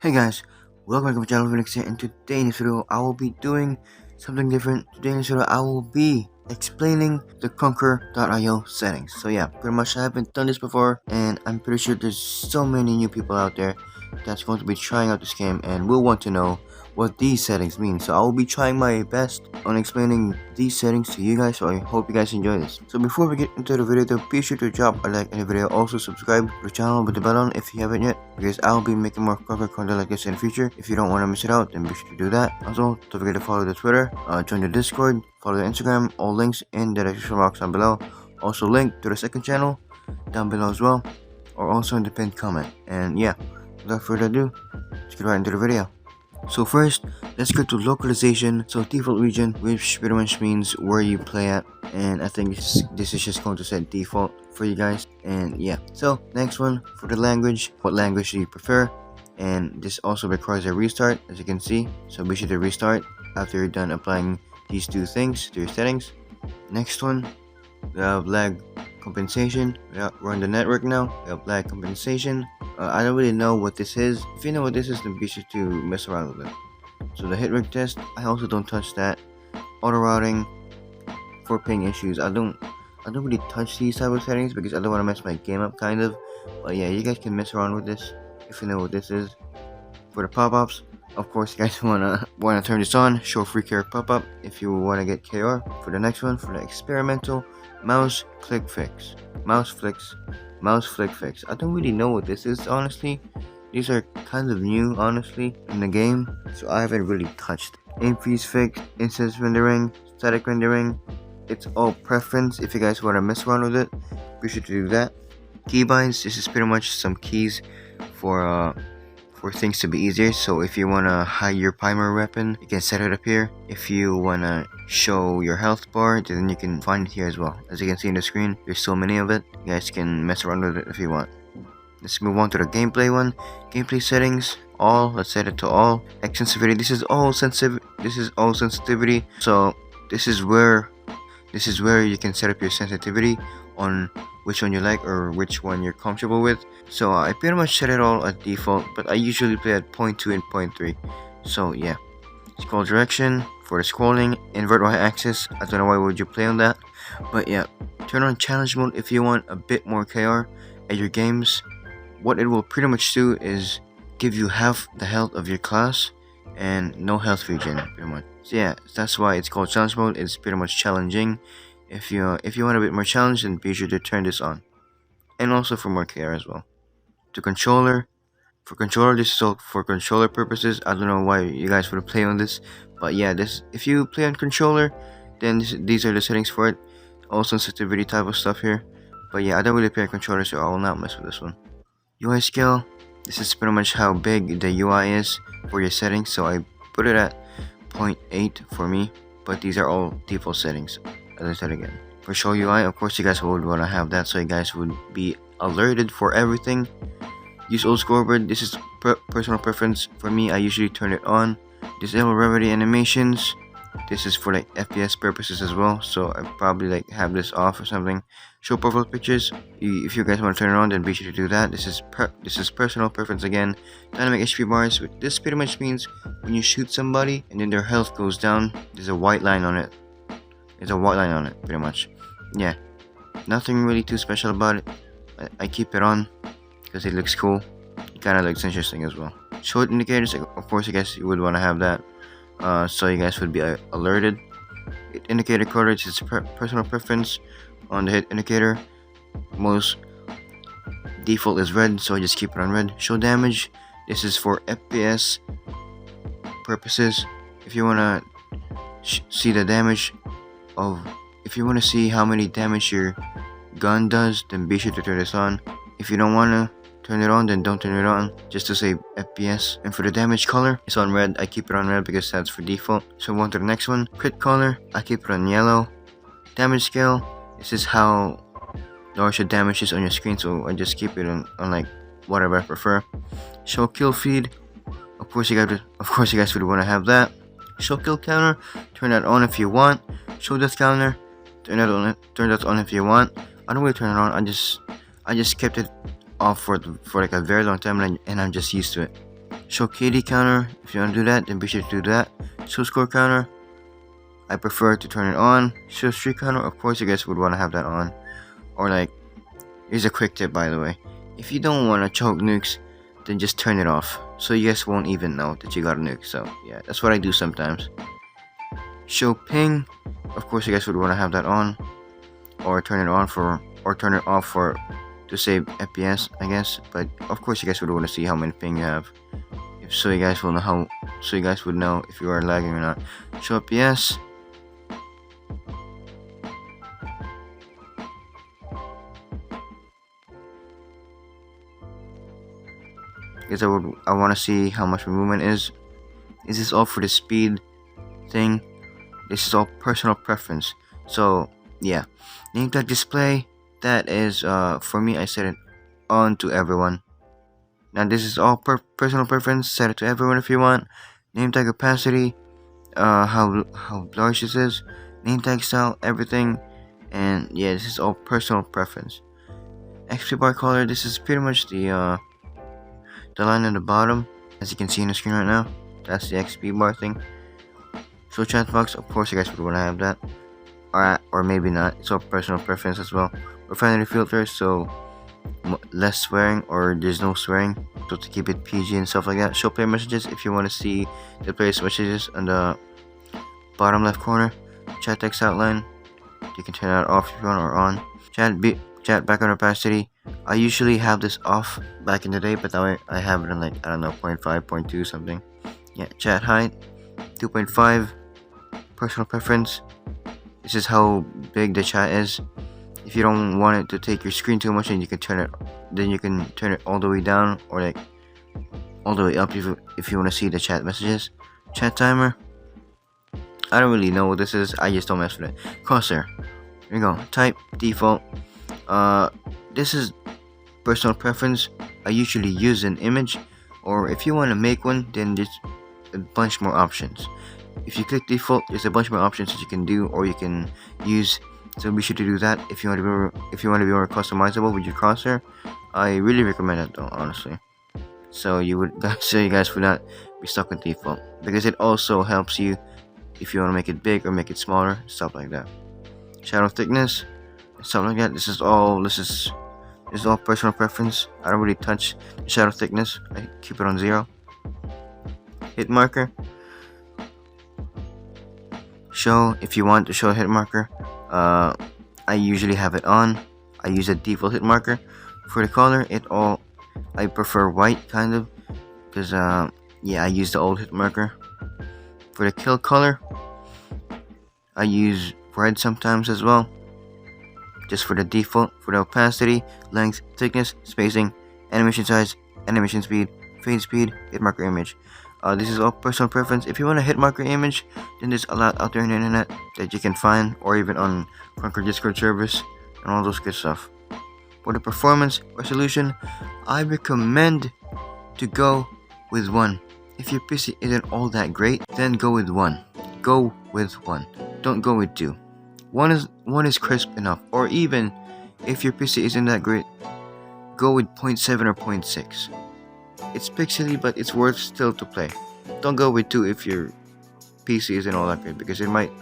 Hey guys, welcome to my channel Venicz here, and today in this video I will be doing something different. Today in this video I will be explaining the KRUNKER.io settings. So yeah, pretty much I haven't done this before, and I'm pretty sure there's so many new people out there that's going to be trying out this game and will want to know what these settings mean. So I will be trying my best on explaining these settings to you guys, so I hope you guys enjoy this. So before we get into the video though, be sure to drop a like in the video. Also subscribe to the channel with the bell on if you haven't yet, because I'll be making more KRUNKER content like this in the future. If you don't want to miss it out, then be sure to do that. Also, don't forget to follow the Twitter, join the Discord, follow the Instagram, all links in the description box down below. Also link to the second channel down below as well, or also in the pinned comment. And yeah, without further ado, let's get right into the video. So first, let's go to localization. So default region, which pretty much means where you play at, and I think this is just going to set default for you guys. And yeah, so next one, for the language, what language do you prefer? And this also requires a restart, as you can see, so be sure to restart after you're done applying these two things to your settings. Next one, we have lag compensation. We're on the network now. We have lag compensation. I don't really know what this is. If you know what this is, then be sure to mess around with it. So the hit rate test, I also don't touch that. Auto routing for ping issues, I don't really touch these type of settings because I don't want to mess my game up, kind of. But yeah, you guys can mess around with this if you know what this is. For the pop-ups, of course, you guys wanna turn this on. Show free care pop-up if you wanna get KR. For the next one, for the experimental, mouse click fix, mouse flick fix. I don't really know what this is, honestly. These are kind of new, honestly, in the game, so I haven't really touched. Aim freeze fix, instance rendering, static rendering. It's all preference. If you guys want to mess around with it, be sure to do that. Keybinds. This is pretty much some keys for things to be easier. So if you want to hide your primary weapon, you can set it up here. If you want to show your health bar, then you can find it here as well. As you can see in the screen, there's so many of it. You guys can mess around with it if you want. Let's move on to the gameplay one. Gameplay settings, all. Let's set it to all. X sensitivity. This is all sensitivity. So this is where you can set up your sensitivity on which one you like or which one you're comfortable with. So I pretty much set it all at default, but I usually play at 0.2 and 0.3. So yeah. Scroll direction for the scrolling, invert y-axis. I don't know why would you play on that, but yeah. Turn on challenge mode if you want a bit more KR at your games. What it will pretty much do is give you half the health of your class and no health regen, pretty much. So yeah, that's why it's called challenge mode. It's pretty much challenging. If you want a bit more challenge, then be sure to turn this on, and also for more KR as well. To controller, for controller, this is all for controller purposes. I don't know why you guys would play on this, but yeah, if you play on controller, then these are the settings for it. All sensitivity type of stuff here. But yeah, I don't really play on controller, so I will not mess with this one. UI scale, this is pretty much how big the UI is for your settings, so I put it at 0.8 for me, but these are all default settings, as I said again. For show UI, of course you guys would want to have that, so you guys would be alerted for everything. Use old scoreboard, this is personal preference. For me, I usually turn it on. Disable remedy animations. This is for like FPS purposes as well, so I probably like have this off or something. Show profile pictures. If you guys want to turn it on, then be sure to do that. This is personal preference again. Dynamic HP bars. This pretty much means when you shoot somebody and then their health goes down, there's a white line on it. There's a white line on it, pretty much. Yeah, nothing really too special about it. I keep it on because it looks cool. It kind of looks interesting as well. Show indicators. Of course, I guess you would want to have that. So you guys would be alerted. Hit indicator coverage is personal preference on the hit indicator. Most default is red, so I just keep it on red. Show damage. This is for FPS purposes. If you wanna see the damage if you wanna see how many damage your gun does, then be sure to turn this on. If you don't wanna turn it on, then don't turn it on, just to save FPS. And for the damage color, it's on red. I keep it on red because that's for default. So move on to the next one. Crit color, I keep it on yellow. Damage scale, this is how large the damage is on your screen, so I just keep it on like whatever I prefer. Show kill feed, of course you guys would want to have that. Show kill counter, turn that on if you want. Show death counter, turn that on if you want. I don't really turn it on. I just kept it off for like a very long time, and I'm just used to it. Show KD counter, if you want to do that, then be sure to do that. Show score counter, I prefer to turn it on. Show streak counter, of course you guys would want to have that on. Or like, here's a quick tip by the way. If you don't want to choke nukes, then just turn it off. So you guys won't even know that you got a nuke. So yeah, that's what I do sometimes. Show ping, of course you guys would want to have that on. Or turn it on for, or turn it off for, to save FPS, I guess. But of course you guys would want to see how many ping you have. So you guys will know how, so you guys would know if you are lagging or not. Show FPS. Because I want to see how much my movement is. Is this all for the speed thing? This is all personal preference. So yeah, name tag display, that is for me, I set it on to everyone. Now this is all personal preference. Set it to everyone if you want. Name tag opacity, how large this is, name tag style, everything, and yeah, this is all personal preference. XP bar color, this is pretty much the line at the bottom, as you can see on the screen right now. That's the XP bar thing. Show chat box, of course you guys would want to have that, or maybe not. It's all personal preference as well. Refinery filter, so less swearing or there's no swearing, so to keep it PG and stuff like that. Show player messages, if you want to see the player's messages on the bottom left corner. Chat text outline, you can turn that off if you want, or on. Chat background opacity, I usually have this off back in the day, but now I have it in like, I don't know, 0.5, 0.2 something. Yeah, chat height 2.5, personal preference. This is how big the chat is. If you don't want it to take your screen too much, then you can turn it all the way down, or like all the way up if you want to see the chat messages. Chat timer, I don't really know what this is, I just don't mess with it. Crosshair, here we go. Type default, this is personal preference. I usually use an image, or if you want to make one, then there's a bunch more options. If you click default, there's a bunch more options that you can do or you can use. So be sure to do that if you want to be more customizable with your crosshair. I really recommend it though, honestly. So you guys would not be stuck with default, because it also helps you if you want to make it big or make it smaller, stuff like that. Shadow thickness, stuff like that. This is all personal preference. I don't really touch the shadow thickness. I keep it on 0. Hit marker. Show, if you want to show a hit marker, I usually have it on. I use a default hit marker. For the color, I prefer white kind of, because yeah, I use the old hit marker. For the kill color, I use red sometimes as well. Just for the default. For the opacity, length, thickness, spacing, animation size, animation speed, fade speed, hit marker image. This is all personal preference. If you want a hit marker image, then there's a lot out there on the internet that you can find, or even on KRUNKER Discord service and all those good stuff. For the performance resolution, I recommend to go with 1. If your PC isn't all that great, then go with 1. Go with 1. Don't go with 2. 1 is crisp enough. Or even if your PC isn't that great, go with 0.7 or 0.6. It's pixely, but it's worth still to play. Don't go with 2 if your PC isn't all that great, because it might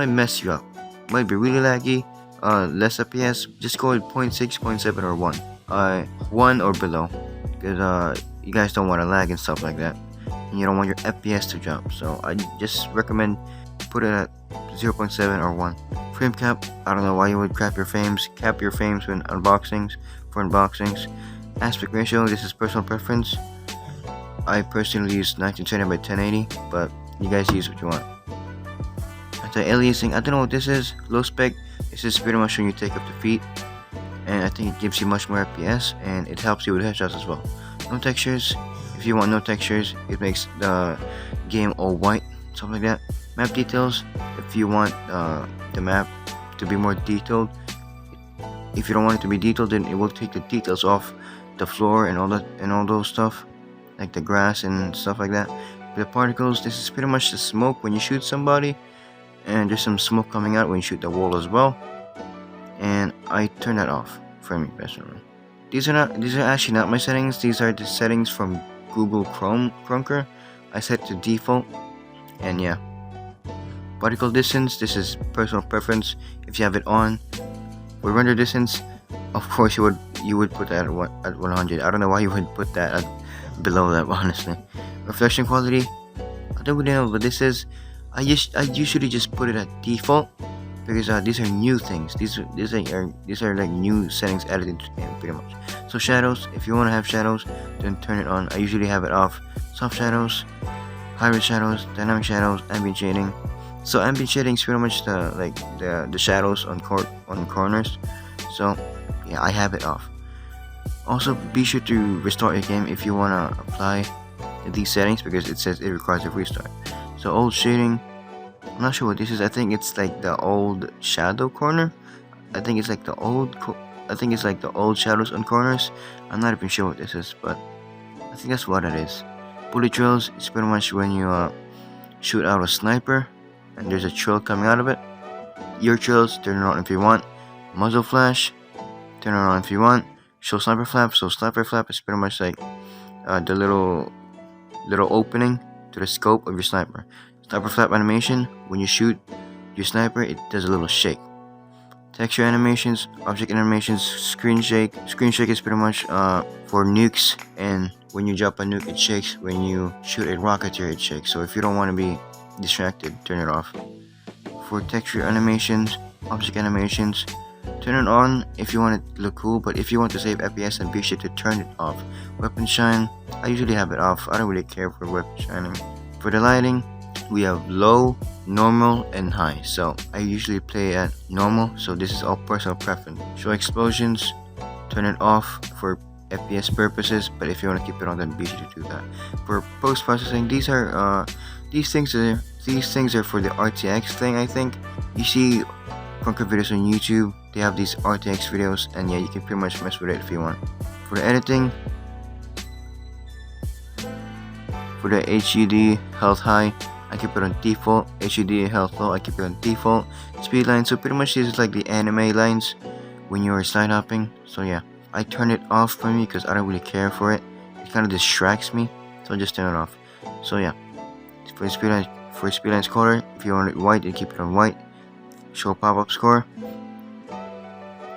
mess you up. It might be really laggy, less FPS. Just go with 0.6, 0.7, or 1. 1 or below, because you guys don't want to lag and stuff like that, and you don't want your FPS to drop. So I just recommend put it at 0.7 or 1. Frame cap, I don't know why you would cap your frames. Cap your frames when for unboxings. Aspect ratio, this is personal preference. I personally use 1920 by 1080, but you guys use what you want. Anti-aliasing, I don't know what this is. Low spec, this is pretty much when you take up the feet, and I think it gives you much more FPS, and it helps you with headshots as well. No textures, if you want no textures, it makes the game all white, something like that. Map details, if you want the map to be more detailed. If you don't want it to be detailed, then it will take the details off the floor and all those stuff, like the grass and stuff like that. The particles, this is pretty much the smoke when you shoot somebody, and there's some smoke coming out when you shoot the wall as well, and I turn that off for me personally. These are actually not my settings. These are the settings from Google Chrome KRUNKER. I set it to default, and yeah. Particle distance, this is personal preference. If you have it on, for render distance, of course you would put that at 100. I don't know why you would put that below that, honestly. Reflection quality, I don't really know what this is. I usually just put it at default because these are new things. These are like new settings added into the game, pretty much. So shadows, if you want to have shadows, then turn it on. I usually have it off. Soft shadows, high-res shadows, dynamic shadows, ambient shading. So ambient shading is pretty much the shadows on corners. So yeah, I have it off. Also, be sure to restart your game if you wanna apply these settings because it says it requires a restart. So old shading, I'm not sure what this is. I think it's like the old shadow corner. I think it's like the old shadows on corners. I'm not even sure what this is, but I think that's what it is. Bullet trails is pretty much when you shoot out a sniper and there's a trail coming out of it. Ear trails, turn it on if you want. Muzzle flash, turn it on if you want. Show sniper flap. So sniper flap is pretty much like the little opening to the scope of your sniper. Sniper flap animation, when you shoot your sniper, it does a little shake. Texture animations, object animations, screen shake. Screen shake is pretty much for nukes, and when you drop a nuke it shakes. When you shoot a rocketeer it shakes. So if you don't want to be distracted, turn it off. For texture animations, object animations, turn it on if you want it to look cool, but if you want to save FPS, then be sure to turn it off. Weapon shine, I usually have it off. I don't really care for weapon shining. For the lighting, we have low, normal, and high. So I usually play at normal, so this is all personal preference. Show explosions, turn it off for FPS purposes, but if you want to keep it on, then be sure to do that. For post-processing, these things are for the RTX thing, I think. You see KRUNKER videos on YouTube, they have these RTX videos, and yeah, you can pretty much mess with it if you want. For the editing, for the HUD health high, I keep it on default. HUD health low, I keep it on default. Speed line, so pretty much this is like the anime lines when you're side hopping. So yeah, I turn it off for me because I don't really care for it. It kind of distracts me, so I just turn it off. So yeah, for speed line's color, if you want it white, then keep it on white. Show pop-up score.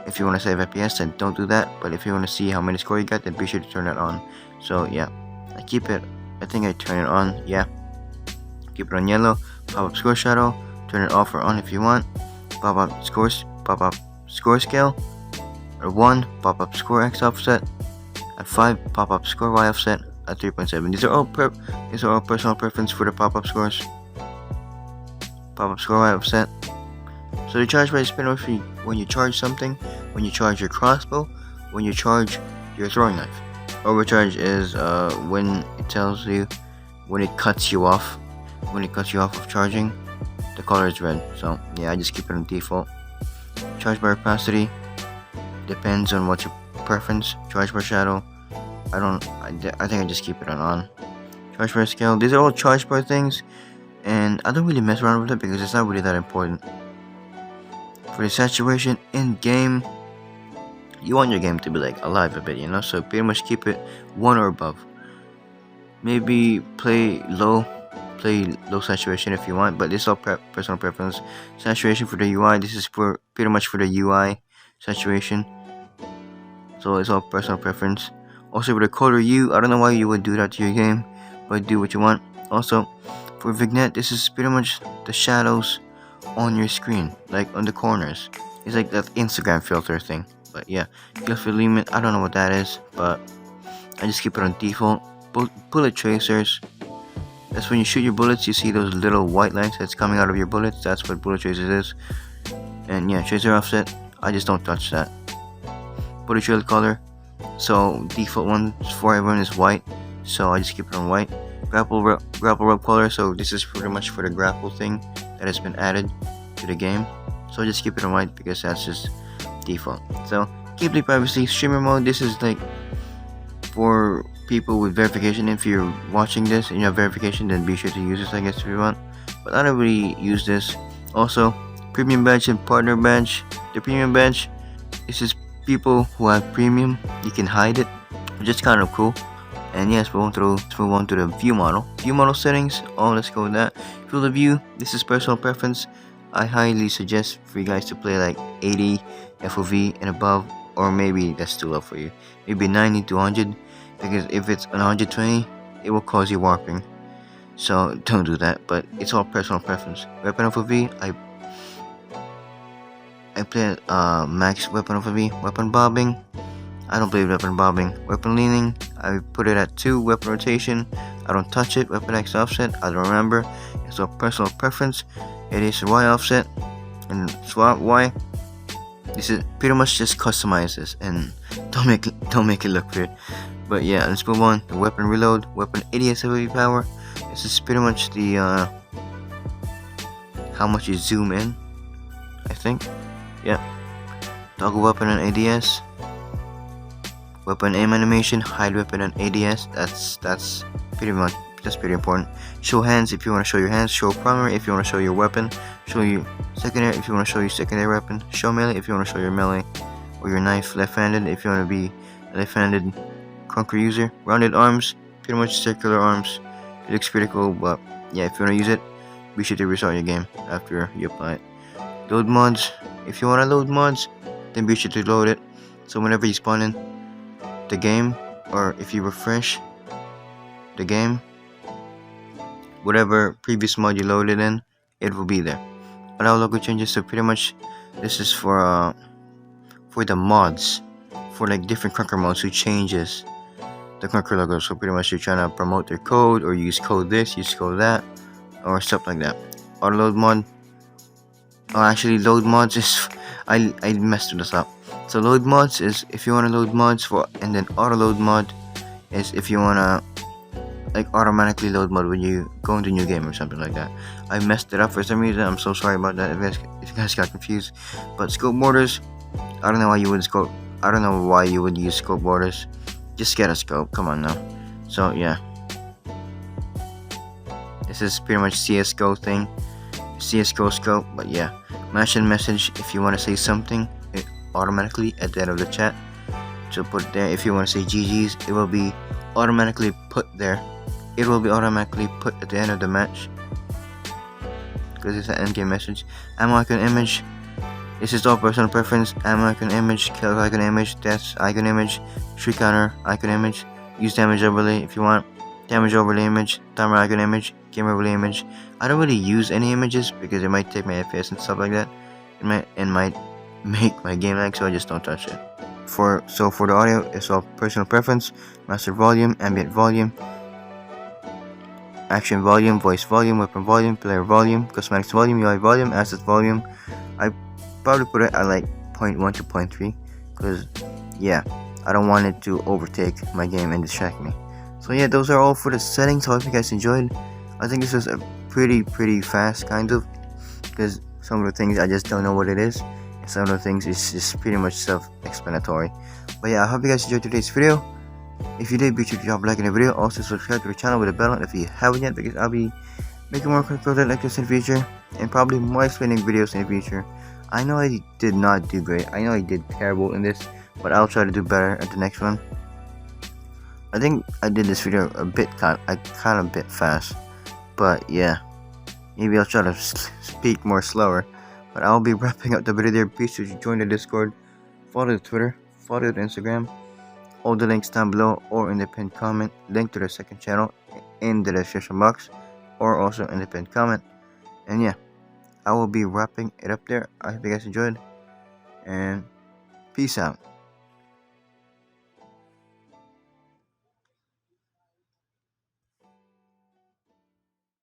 If you want to save FPS, then don't do that. But if you want to see how many score you got, then be sure to turn it on. So yeah, I think I turn it on. Yeah, keep it on yellow. Pop-up score shadow. Turn it off or on if you want. Pop-up score scale. At 1, pop-up score X offset. At 5, pop-up score Y offset. At 3.7. These are all personal preference for the pop-up scores. Pop-up score Y offset. So the charge rate is pretty much when you charge something, when you charge your crossbow, when you charge your throwing knife. Overcharge is when it tells you when it cuts you off. When it cuts you off of charging, the color is red. So yeah, I just keep it on default. Charge bar opacity depends on what's your preference. Charge bar shadow, I think I just keep it on. Charge bar scale, these are all charge bar things, and I don't really mess around with it because it's not really that important. For the saturation in game, you want your game to be like alive a bit, you know, so pretty much keep it 1 or above. Maybe play low saturation if you want, but this is all personal preference. Saturation for the UI, this is pretty much for the UI saturation, so it's all personal preference. Also for the color hue, I don't know why you would do that to your game, but do what you want. Also for vignette, this is pretty much the shadows on your screen, like on the corners. It's like that Instagram filter thing. But yeah, field limit, I don't know what that is, but I just keep it on default. Bullet tracers, that's when you shoot your bullets, you see those little white lines that's coming out of your bullets. That's what bullet tracers is. And yeah, tracer offset, I just don't touch that. Bullet trail color, so default one for everyone is white, so I just keep it on white. Grapple rope color, so this is pretty much for the grapple thing that has been added to the game, so just keep it on white because that's just default. So gameplay privacy, streamer mode, this is like for people with verification. If you're watching this and you have verification, then be sure to use this, I guess, if you want, but I don't really use this. Also premium badge and partner badge. The premium badge is just people who have premium, you can hide it, which is kind of cool. And yes, let's move on to the view model. View model settings. Oh, let's go with that. Field of view. This is personal preference. I highly suggest for you guys to play like 80 FOV and above, or maybe that's too low for you. Maybe 90 to 100, because if it's 120, it will cause you warping. So don't do that. But it's all personal preference. Weapon FOV. I play max weapon FOV. Weapon bobbing. I don't believe weapon bobbing. Weapon leaning, I put it at 2. Weapon rotation, I don't touch it. Weapon X offset, I don't remember. It's a personal preference. It is Y offset and swap Y. This is pretty much just customizes and don't make it look weird. But yeah, let's move on. The weapon reload, weapon ADS heavy power. This is pretty much the how much you zoom in. I think. Yeah. Toggle weapon and ADS. Weapon aim animation, hide weapon and ADS. That's pretty important. Show hands if you want to show your hands. Show primary if you want to show your weapon. Show you secondary if you want to show your secondary weapon. Show melee if you want to show your melee or your knife left-handed if you want to be a left-handed KRUNKER user. Rounded arms, pretty much circular arms. It looks pretty cool, but yeah, if you want to use it, be sure to restart your game after you apply it. Load mods. If you want to load mods, then be sure to load it. So whenever you spawn in the game, or if you refresh the game, whatever previous mod you loaded in, it will be there. Allow logo changes. So pretty much this is for the mods, for like different KRUNKER mods who changes the KRUNKER logo. So pretty much you're trying to promote their code, or use code this, use code that, or stuff like that. Auto load mod. Oh, actually load mods is I messed this up. So load mods is if you want to load mods for, and then auto load mod is if you want to like automatically load mod when you go into a new game or something like that. I messed it up for some reason. I'm so sorry about that if you guys got confused. But scope borders, I don't know why you would use scope borders. Just get a scope. Come on now. So yeah, this is pretty much CS:GO thing, CS:GO scope. But yeah, mention message if you want to say something automatically at the end of the chat. So put it there. If you want to say GG's, it will be automatically put there. It will be automatically put at the end of the match, because it's an endgame message. Ammo icon image. This is all personal preference. Ammo icon image, kill icon image, death icon image, tree counter icon image. Use damage overlay if you want. Damage overlay image, timer icon image, game overlay image. I don't really use any images because it might take my FPS and stuff like that. It might make my game lag, so I just don't touch it. For the audio, it's all personal preference. Master volume, ambient volume, action volume, voice volume, weapon volume, player volume, cosmetics volume, UI volume, assets volume. I probably put it at like 0.1 to 0.3 because yeah, I don't want it to overtake my game and distract me. So yeah, those are all for the settings. So I hope you guys enjoyed. I think this was a pretty fast kind of, because some of the things I just don't know what it is. Some of the things is just pretty much self-explanatory. But yeah, I hope you guys enjoyed today's video. If you did, be sure to drop a like in the video. Also subscribe to the channel with a bell on if you haven't yet, because I'll be making more content like this in the future, and probably more explaining videos in the future. I know I did not do great. I know I did terrible in this, but I'll try to do better at the next one. I think I did this video a bit kind of fast, but yeah, maybe I'll try to speak more slower. But I'll be wrapping up the video there. Be sure to join the Discord, follow the Twitter, follow the Instagram. All the links down below or in the pinned comment. Link to the second channel in the description box or also in the pinned comment. And yeah, I will be wrapping it up there. I hope you guys enjoyed, and peace out.